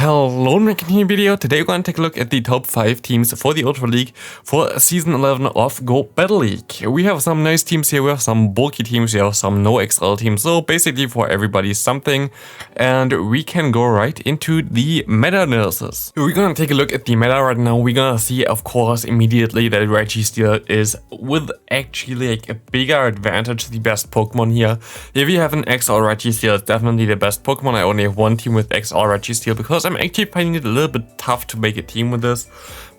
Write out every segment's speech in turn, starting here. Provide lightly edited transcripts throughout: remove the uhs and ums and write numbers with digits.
Hello, making here video. Today we're going to take a look at the top 5 teams for the Ultra League for Season 11 of Go Battle League. We have some nice teams here, we have some bulky teams, we have some no XL teams, so basically for everybody something. And we can go right into the meta analysis. We're going to take a look at the meta right now. We're going to see, of course, immediately that Registeel is with actually like a bigger advantage, the best Pokemon here. If you have an XL Registeel, it's definitely the best Pokemon. I only have one team with XL Registeel because I'm actually finding it a little bit tough to make a team with this.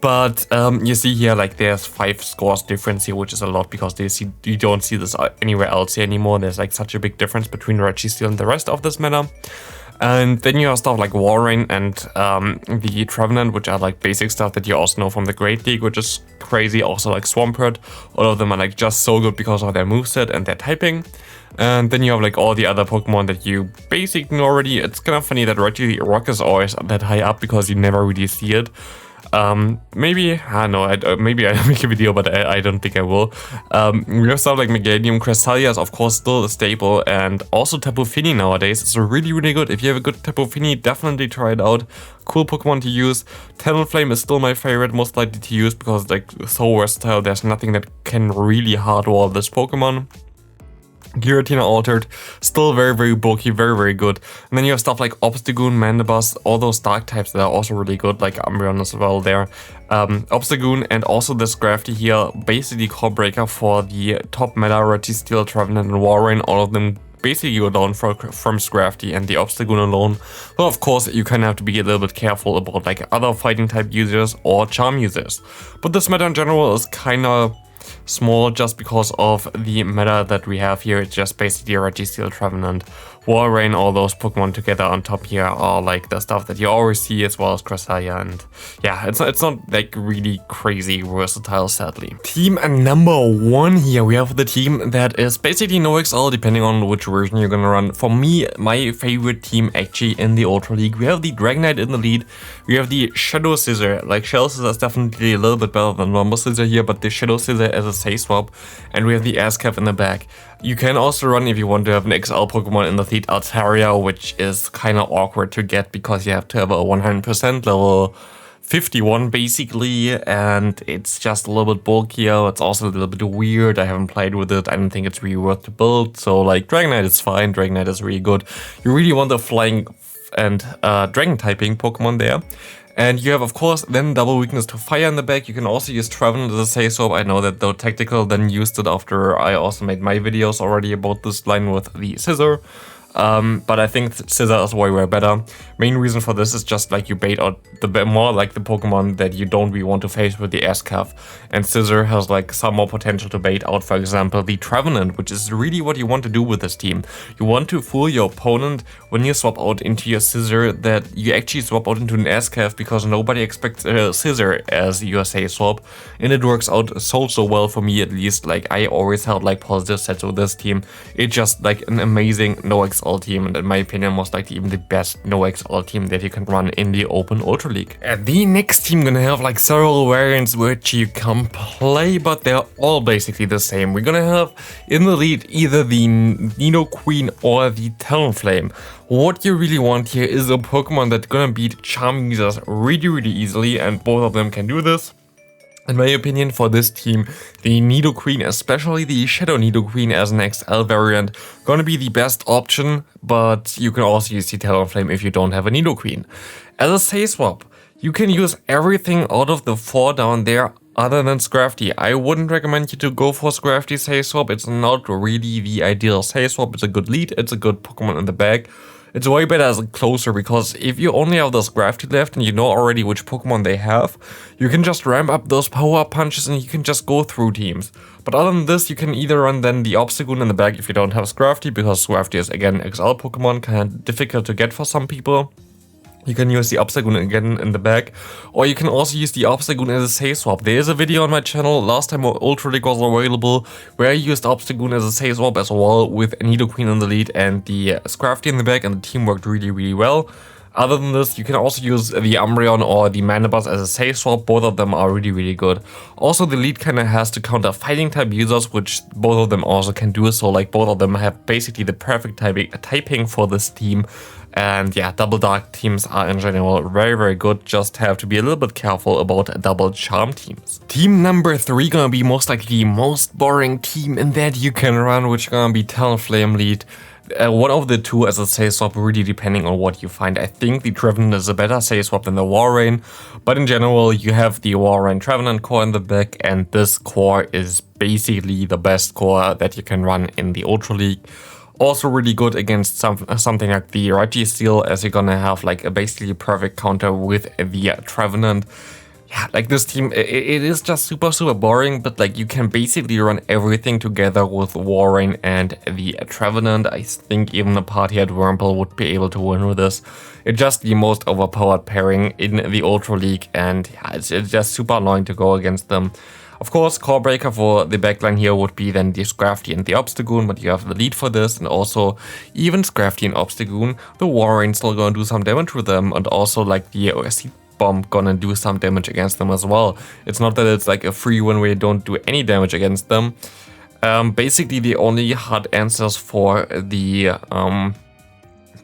But you see here, like, there's 5 scores difference here, which is a lot because you don't see this anywhere else here anymore. There's like such a big difference between Registeel and the rest of this meta. And then you have stuff like NiRiain and the Trevenant, which are like basic stuff that you also know from the Great League, which is crazy. Also like Swampert, all of them are like just so good because of their moveset and their typing. And then you have like all the other Pokemon that you basically know already. It's kind of funny that Rock is always that high up because you never really see it. Maybe, I don't know, maybe I'll make a video, but I don't think I will. We have stuff like Meganium. Cresselia is of course still a staple, and also Tapu Fini nowadays. It's really, really good. If you have a good Tapu Fini, definitely try it out. Cool Pokemon to use. Talonflame is still my favorite, most likely to use, because it's like so versatile. There's nothing that can really hardwall this Pokemon. Giratina Altered, still very, very bulky, very, very good. And then you have stuff like Obstagoon, Mandibuzz, all those dark types that are also really good, like Umbreon as well there. Obstagoon and also this Scrafty here, basically core breaker for the top meta, Registeel, Trevenant, and NiRiain. All of them basically go down from Scrafty and the Obstagoon alone. But of course, you kind of have to be a little bit careful about like other fighting type users or charm users. But this meta in general is kind of small just because of the meta that we have here. It's just basically Registeel, Trevenant, NiRiain, all those Pokemon together on top here are like the stuff that you always see, as well as Cresselia. And yeah, it's not like really crazy versatile, sadly. Team number 1 here, we have the team that is basically no XL, depending on which version you're gonna run. For me, my favorite team actually in the Ultra League, we have the Dragonite in the lead, we have the Shadow Scissor. Like, Shell Scissor is definitely a little bit better than normal Scissor here, but the Shadow Scissor as a say swap, and we have the ASCAP in the back. You can also run, if you want to have an XL Pokemon in the lead, Altaria, which is kind of awkward to get because you have to have a 100% level 51 basically, and it's just a little bit bulkier. It's also a little bit weird. I haven't played with it. I don't think it's really worth to build. So like Dragonite is fine. Dragonite is really good. You really want the flying and dragon typing Pokemon there. And you have, of course, then double weakness to fire in the back. You can also use Trevenant as a say swap. I know that though Tactical then used it after I also made my videos already about this line with the Scissor. But I think Scissor is way better. Main reason for this is just like you bait out the more like the Pokemon that you don't really want to face with the ASCAF. And Scissor has like some more potential to bait out, for example, the Trevenant, which is really what you want to do with this team. You want to fool your opponent when you swap out into your Scissor that you actually swap out into an ASCAF, because nobody expects a Scissor as your say swap. And it works out so well for me, at least. Like, I always held like positive sets with this team. It's just like an amazing no XL team, and in my opinion most likely even the best no XL team that you can run in the open Ultra League. The next team gonna have like several variants which you can play, but they're all basically the same. We're gonna have in the lead either the Nidoqueen or the Talonflame. What you really want here is a Pokemon that's gonna beat charm users really easily, and both of them can do this. In my opinion, for this team, the Nidoqueen, especially the Shadow Nidoqueen as an XL variant, gonna be the best option, but you can also use the Talonflame if you don't have a Nidoqueen. As a say swap, you can use everything out of the 4 down there other than Scrafty. I wouldn't recommend you to go for Scrafty say swap. It's not really the ideal say swap. It's a good lead, it's a good Pokemon in the bag. It's way better as a closer, because if you only have the Scrafty left and you know already which Pokemon they have, you can just ramp up those power punches and you can just go through teams. But other than this, you can either run then the Obstagoon in the back if you don't have Scrafty, because Scrafty is again XL Pokemon, kind of difficult to get for some people. You can use the Obstagoon again in the back, or you can also use the Obstagoon as a say swap. There is a video on my channel last time Ultra League was available where I used Obstagoon as a say swap as well with Nidoqueen in the lead and the Scrafty in the back, and the team worked really well. Other than this, you can also use the Umbreon or the Manabus as a safe swap. Both of them are really good. Also, the lead kinda has to counter fighting type users, which both of them also can do. So like both of them have basically the perfect typing for this team. And yeah, double dark teams are in general very good. Just have to be a little bit careful about double charm teams. Team number 3 gonna be most likely the most boring team in that you can run, which gonna be Talonflame lead. One of the two as a safe swap, really depending on what you find. I think the Trevenant is a better safe swap than the Walrein, but in general you have the Walrein Trevenant core in the back, and this core is basically the best core that you can run in the Ultra League. Also really good against something like the Registeel, as you're gonna have like a basically perfect counter with the Trevenant. Yeah, like this team, it is just super boring, but like you can basically run everything together with Walrein and the Trevenant. I think even a party at Wurmple would be able to win with this. It's just the most overpowered pairing in the Ultra League, and yeah, it's just super annoying to go against them. Of course, core breaker for the backline here would be then the Scrafty and the Obstagoon, but you have the lead for this, and also even Scrafty and Obstagoon, the Walrein still gonna do some damage with them, and also like the Seed Bomb gonna do some damage against them as well. It's not that it's like a free win where you don't do any damage against them. Basically the only hard answers for the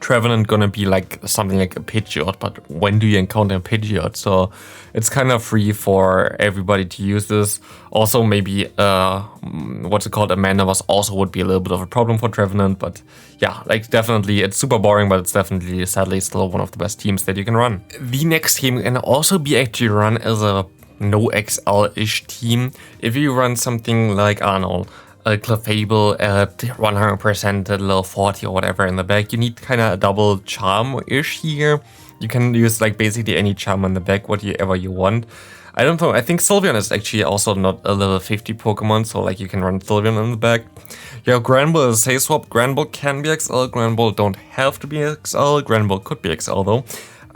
Trevenant gonna be like something like a Pidgeot, but when do you encounter a Pidgeot? So it's kind of free for everybody to use this. Also maybe what's it called, a Manabus also would be a little bit of a problem for Trevenant, but yeah, like definitely it's super boring, but it's definitely sadly still one of the best teams that you can run. The next team can also be actually run as a no XL-ish team. If you run something like, I don't know, a Clefable at 100% at level 40 or whatever in the back, you need kind of a double charm-ish here. You can use like basically any charm in the back, whatever you want. I don't know, I think Sylveon is actually also not a level 50 Pokemon, so like you can run Sylveon in the back. Yeah, Granbull is a safe swap. Granbull can be XL, Granbull don't have to be XL, Granbull could be XL though.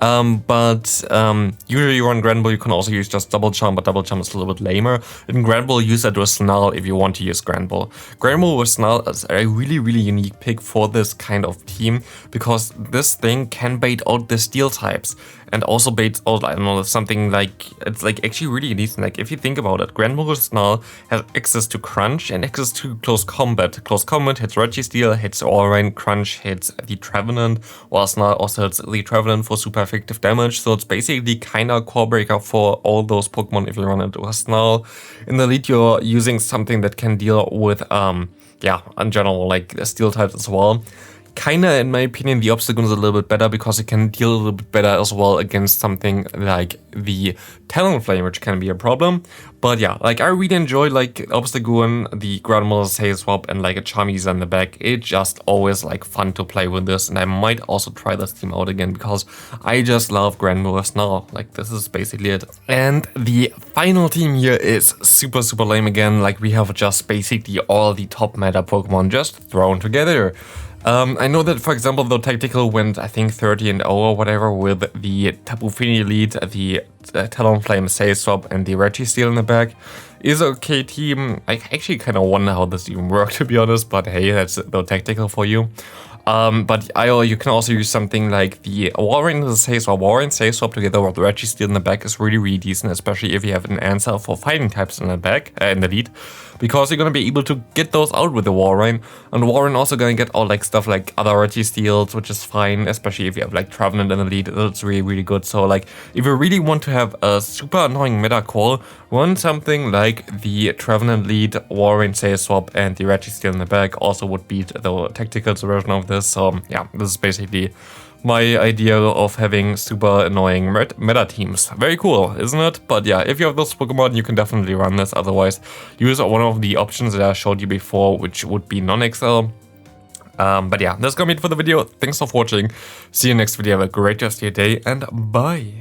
Usually you run Granbull, you can also use just Double Charm, but Double Charm is a little bit lamer. In Granbull, use that with Snarl if you want to use Granbull. Granbull with Snarl is a really unique pick for this kind of team, because this thing can bait out the Steel types. And also baits out, I don't know, something like, it's like actually really decent. Like if you think about it, Granbull with Snarl has access to Crunch and access to Close Combat. Close Combat hits Registeel, hits Walrein, Crunch hits the Trevenant, while Snarl also hits the Trevenant for super effective damage. So it's basically kinda core breaker for all those Pokemon if you run it with Snarl. In the lead, you're using something that can deal with, yeah, in general, like Steel types as well. Kinda, in my opinion, the Obstagoon is a little bit better because it can deal a little bit better as well against something like the Talonflame, which can be a problem. But yeah, like I really enjoy like Obstagoon, the Granbull safe swap, and like a Charmander in the back. It's just always like fun to play with this, and I might also try this team out again because I just love Granbull now. Like this is basically it. And the final team here is super lame again. Like we have just basically all the top meta Pokemon just thrown together. I know that, for example, the Tactical went, I think, 30-0 or whatever with the Tapu Fini lead, the Talonflame safe swap, and the Registeel in the back. Is a okay team. I actually kind of wonder how this even worked, to be honest, but hey, that's the Tactical for you. But you can also use something like the Walrein is a safe swap. Walrein safe swap together with the Registeel in the back is really decent, especially if you have an answer for fighting types in the back, in the lead, because you're gonna be able to get those out with the Walrein, and Walrein also gonna get all like stuff like other Registeels, which is fine, especially if you have like Trevenant in the lead. It's really good. So like if you really want to have a super annoying meta call, run something like the Trevenant lead, Walrein safe swap, and the Registeel in the back. Also would beat the Tacticals version of this. So yeah, this is basically my idea of having super annoying meta teams. Very cool, isn't it? But yeah, if you have those Pokemon, you can definitely run this. Otherwise, use one of the options that I showed you before, which would be non-XL. But yeah, that's gonna be it for the video. Thanks for watching. See you next video. Have a great rest of your day, and bye.